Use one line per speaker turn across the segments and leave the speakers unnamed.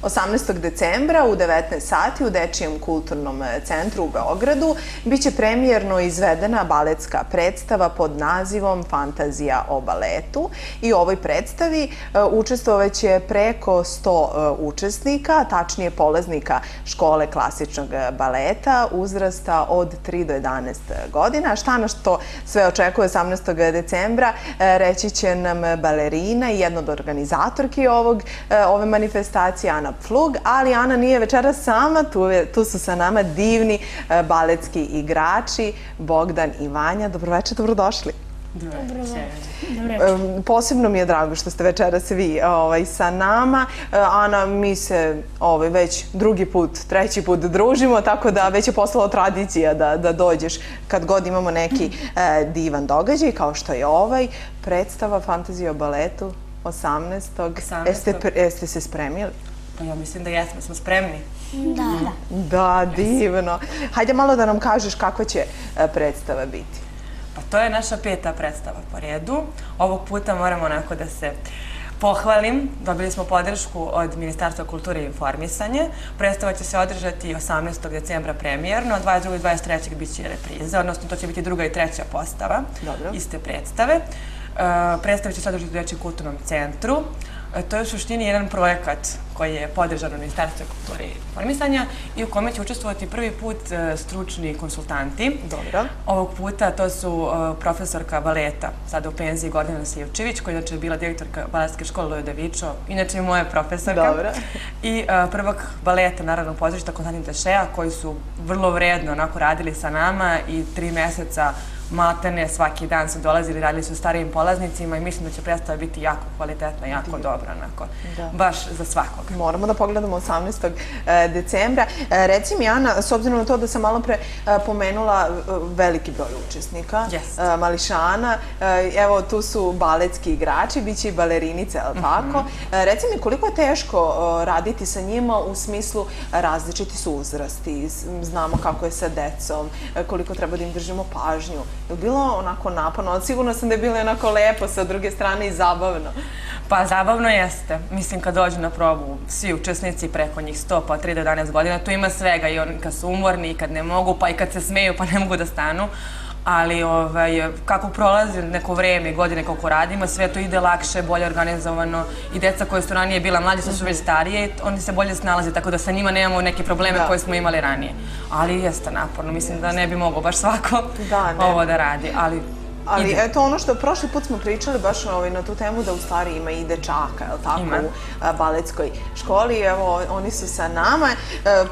18. decembra u 19 sati u Dečijem kulturnom centru u Beogradu biće premijerno izvedena baletska predstava pod nazivom Fantazija o baletu. I u ovoj predstavi učestvovaće preko 100 učesnika, tačnije polaznika škole klasičnog baleta uzrasta od 3 do 11 godina. Šta nas to sve očekuje 18. decembra reći će nam balerina i jedna od organizatorki ove manifestacije, Ana Pflug, ali Ana nije večeras sama, tu su sa nama divni baletski igrači Bogdan i Vanja. Dobroveče, dobrodošli. Posebno mi je drago što ste večeras vi sa nama. Ana, mi se već drugi put, treći put družimo, tako da već je postala tradicija da dođeš kad god imamo neki divan događaj, kao što je predstava Fantazija o baletu 18. Jeste se spremili?
Pa ja mislim da jesmo, smo spremni.
Da.
Da, divno. Hajde malo da nam kažeš kako će predstava biti.
Pa to je naša 5. predstava po redu. Ovog puta moramo onako da se pohvalim. Dobili smo podršku od Ministarstva kulture i informisanja. Predstava će se održati 18. decembra premijerno, 22. i 23. bit će repriza, odnosno to će biti 2. i 3. postava iste predstave. Predstava će se održati u Dečijem kulturnom centru. To je u suštini jedan projekat koji je podržan od Ministarstva kulture i informisanja i u kome će učestvovati prvi put stručni konsultanti.
Dobro.
Ovog puta to su profesorka baleta, sada u penziji, Gordana Sivčević, koja inače je bila direktorka baletske škole Lojo Devičo, inače i moja profesorka.
Dobro.
I prvak baleta Narodnog pozorišta Konstantin Tešea, koji su vrlo vredno onako radili sa nama i 3 meseca maltene svaki dan su dolazili, radili su starijim polaznicima i mislim da će predstava biti jako kvalitetna, jako dobra, onako, baš za svakog.
Moramo da pogledamo 18. decembra. Reci mi, Ana, s obzirom na to da sam malo pre pomenula veliki broj učesnika, mališana, evo tu su baletski igrači, bit će i balerinice, ali tako? Reci mi, koliko je teško raditi sa njima u smislu različiti su uzrasti, znamo kako je sa decom, koliko treba da im držimo pažnju. Je li bilo onako naporno, ali sigurno sam da je bilo onako lepo sa druge strane i zabavno.
Pa zabavno jeste. Mislim, kad dođu na probu svi učesnici, preko njih 100, pa 3 do 11 godina, tu ima svega i oni kad su umorni i kad ne mogu, pa i kad se smeju pa ne mogu da stanu. Ali kako prolazi neko vreme i godine kako radimo, sve to ide lakše, bolje organizovano i deca koje su ranije bila mlađe, sad su već starije i oni se bolje snalaze, tako da sa njima nemamo neke probleme koje smo imali ranije. Ali jeste naporno, mislim da ne bi mogao baš svako ovo da radi,
Ali eto ono što prošli put smo pričali baš na tu temu da u stvari ima i dečaka, je li tako, u baletskoj školi. Evo, oni su sa nama.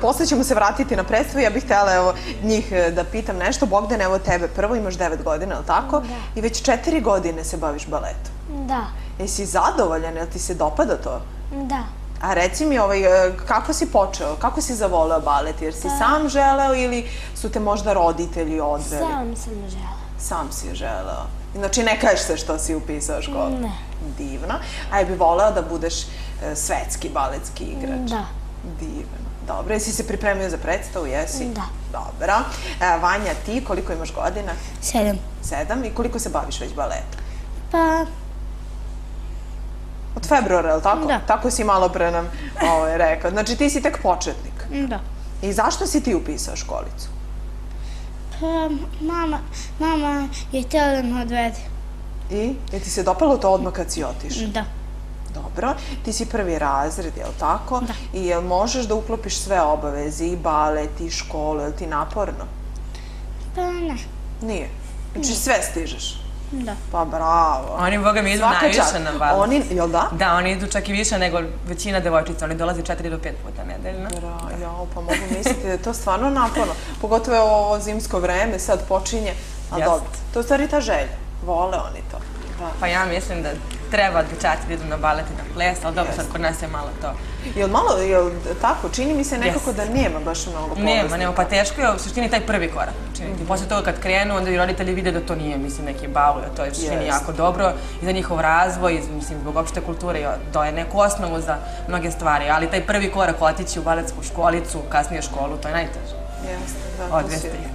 Posle ćemo se vratiti na predstavu. Ja bih htjela njih da pitam nešto. Bogdan, evo tebe prvo, imaš 9 godina, je li tako?
Da.
I već 4 godine se baviš baletom.
Da.
Jesi zadovoljan, jel ti se dopada to?
Da.
A reci mi, kako si počeo, kako si zavoleo balet? Jer si sam želeo ili su te možda roditelji odveli?
Sam sam želeo.
Sam si je želeo. Znači, ne kažeš se što si upisao školu?
Ne.
Divno. A je bi voleo da budeš svetski baletski igrač?
Da.
Divno. Dobro. Jesi se pripremio za predstavu, jesi?
Da.
Dobro. Vanja, ti koliko imaš godina?
7.
7. I koliko se baviš već baletom?
Pa...
Od februara, je li tako?
Da.
Tako si malo pre nam rekao. Znači, ti si tek početnik.
Da.
I zašto si ti upisao školicu?
Pa mama je htjela da me odvede.
I? Je ti se dopalo to odmah kad si otišao?
Da.
Dobro. Ti si prvi razred, je li tako?
Da.
I jel možeš da uklopiš sve obaveze, i balet, i školu, je li ti naporno?
Pa ne.
Nije. Znači sve stižeš?
Da.
Pa bravo.
Oni, boga mi, idu najviše na balet.
Oni, jel da?
Da, oni idu čak i više nego većina devojčica. Oni dolaze 4 do 5 puta nedeljno.
Jao, pa mogu misliti da je to stvarno naporno. Pogotovo je ovo zimsko vreme, sad počinje. A dobro, to je u stvari ta želja. Vole oni to.
Pa ja mislim da treba dječaci da idu na balet i na ples, ali dobro, sad kod nas je malo to.
Jel tako? Čini mi se nekako da nema baš mnogo polaznika.
Nema, pa teško je u suštini taj prvi korak učiniti. Posle toga kad krenu, onda i roditelji vide da to nije, mislim, neki baul, to je u suštini jako dobro i za njihov razvoj, mislim, zbog opšte kulture, daje neku osnovu za mnoge stvari, ali taj prvi korak otići u baletsku školicu, kasnije školu, to je najteže.
Jeste, da,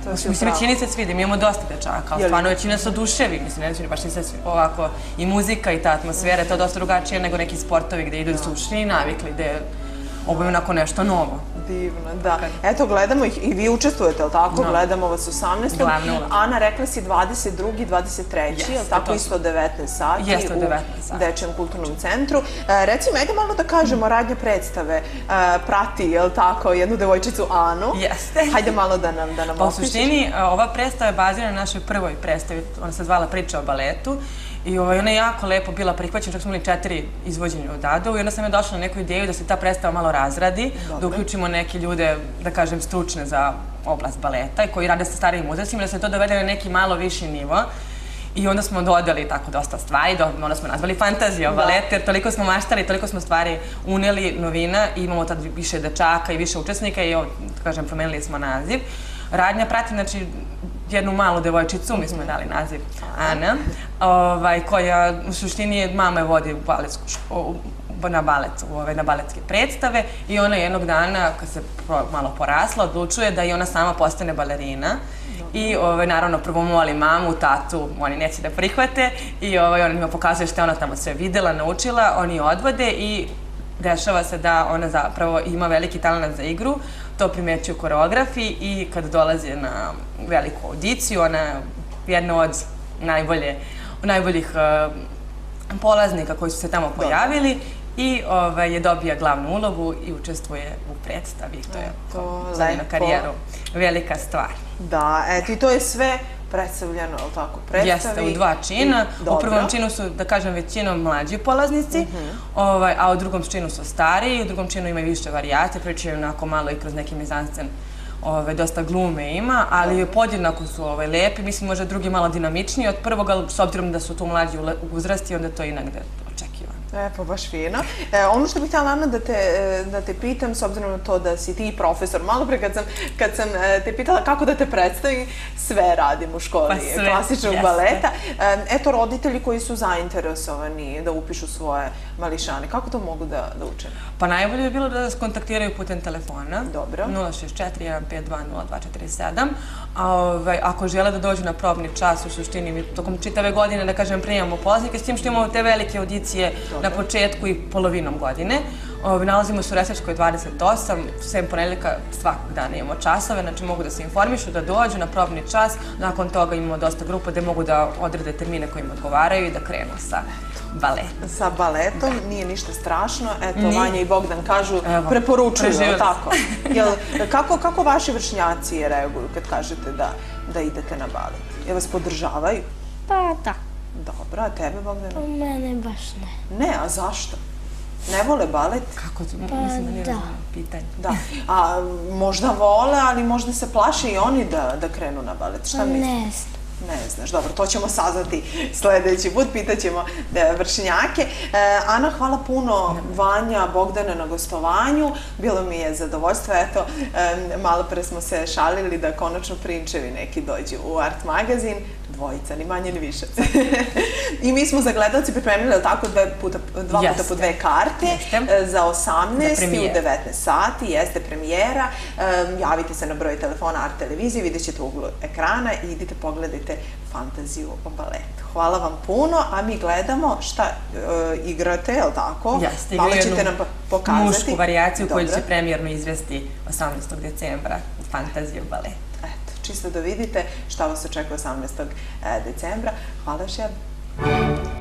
to si
Mislim, većini se svide, mi imamo dosta dečaka, ali stvarno većina se oduševi, mislim, ne baš se ovako, i muzika i ta atmosfera, to je dosta drugačije nego neki sportovi gde idu u suštini navikli, gde ovo je onako nešto novo.
Divno, da. Eto, gledamo ih i vi učestvujete, je li tako? Gledamo vas 18.
Glavna uloga.
Ana, rekla si 22. 23. je li tako? Isto 19 sati
Jeste,
u
19 sati.
Dečijem kulturnom centru. Recimo, ajde malo da kažemo, radnja predstave prati, je li tako, jednu devojčicu Anu.
Jeste.
Hajde malo da nam
Pa u
opišeš.
suštini, ova predstava je bazirana na našoj prvoj predstavi, ona se zvala Priča o baletu. I ona je jako lepo bila prihvaćena, čak smo imali 4 izvođenja od Adu i onda sam je došla na neku ideju da se ta predstava malo razradi, da uključimo neke ljude, da kažem, stručne za oblast baleta i koji rade sa starijim uzrastima, da se to dovede na neki malo viši nivo. I onda smo dodali tako dosta stvari, onda smo nazvali Fantazija o baletu, jer toliko smo maštali, toliko smo stvari uneli, novina, i imamo tad više dečaka i više učesnika i, da kažem, promenili smo naziv. Radnja prati, znači, jednu malu devojčicu, mi smo je dali naziv Ana, koja u suštini mama je vodi na baletske predstave i ona jednog dana, kad se malo porasla, odlučuje da i ona sama postane balerina. I naravno prvo moli mamu, tatu, oni neće da prihvate i oni mi pokazuje što je ona tamo sve videla, naučila, oni je odvode i dešava se da ona zapravo ima veliki talent za igru, to primećuju koreografi i kad dolazi na veliku audiciju, ona je jedna od najboljih polaznika koji su se tamo pojavili i je dobija glavnu ulogu i učestvuje u predstavi. To je za njenu karijeru velika stvar.
Da, eto i to je sve predstavljeno, je li tako, predstavi?
Jeste, u 2 čina. U prvom činu su, da kažem, većinom mlađi polaznici, a u drugom činu su stariji, u drugom činu ima i više varijacije, pričaju onako malo i kroz neki mizanscen, dosta glume ima, ali podjednako su lepi, mislim možda drugi malo dinamičniji od prvog, ali s obzirom da su tu mlađi uzrasti, onda to je negde očekivano.
Pa baš fino. Ono što bih htjela, Ana, da te pitam, s obzirom na to da si ti profesor, malo pre kad sam te pitala kako da te predstavim, sve radim u školi klasičnog baleta. Eto, roditelji koji su zainteresovani da upišu svoje mališane, kako to mogu da učine?
Pa najbolje je bilo da nas kontaktiraju putem telefona.
Dobro.
064 152 0247. Ako žele da dođu na probni čas, u suštini mi tokom čitave godine, da kažem, prijemamo polaznike, s tim što imamo te velike audicije na početku i polovinom godine. Nalazimo se u Resečkoj 28, 7 ponedeljaka svakog dana imamo časove, znači mogu da se informišu, da dođu na probni čas, nakon toga imamo dosta grupa gde mogu da odrede termine koji im odgovaraju i da krenu sa baletom.
Sa baletom, nije ništa strašno, eto, Vanja i Bogdan kažu, preporučuju, je li tako? Kako vaši vršnjaci reaguju kad kažete da idete na balet? Jel vas podržavaju?
Pa da.
Dobro, a tebe, Bogdan?
Pa mene baš ne.
Ne, a zašto? Ne vole balet?
Kako to? Mislim da nije razumno pitanje.
Da. A možda vole, ali možda se plaše i oni da krenu na balet. Šta misliš?
Ne znam.
Ne znaš, dobro, to ćemo saznati sledeći put, pitaćemo vršnjake. Ana, hvala puno, Vanja, Bogdane na gostovanju, bilo mi je zadovoljstvo, eto, malo pre smo se šalili da konačno prinčevi neki dođu u Art magazin, dvojica, ni manje ni više. I mi smo za gledalci pripremili, tako, dva puta po 2 karte za 18 i u 19 sati, jeste premijera. Javite se na broj telefona Art televizije, vidjet ćete u uglu ekrana i idite pogledajte Fantaziju o baletu. Hvala vam puno, a mi gledamo šta igrate, je li tako?
Jeste,
malo
igraju
ćete nam pokazati.
Mušku varijaciju koju će premijerno izvesti 18. decembra Fantaziju o baletu.
Eto, čisto da vidite šta vas očekuje 18. decembra. Hvala još jednom.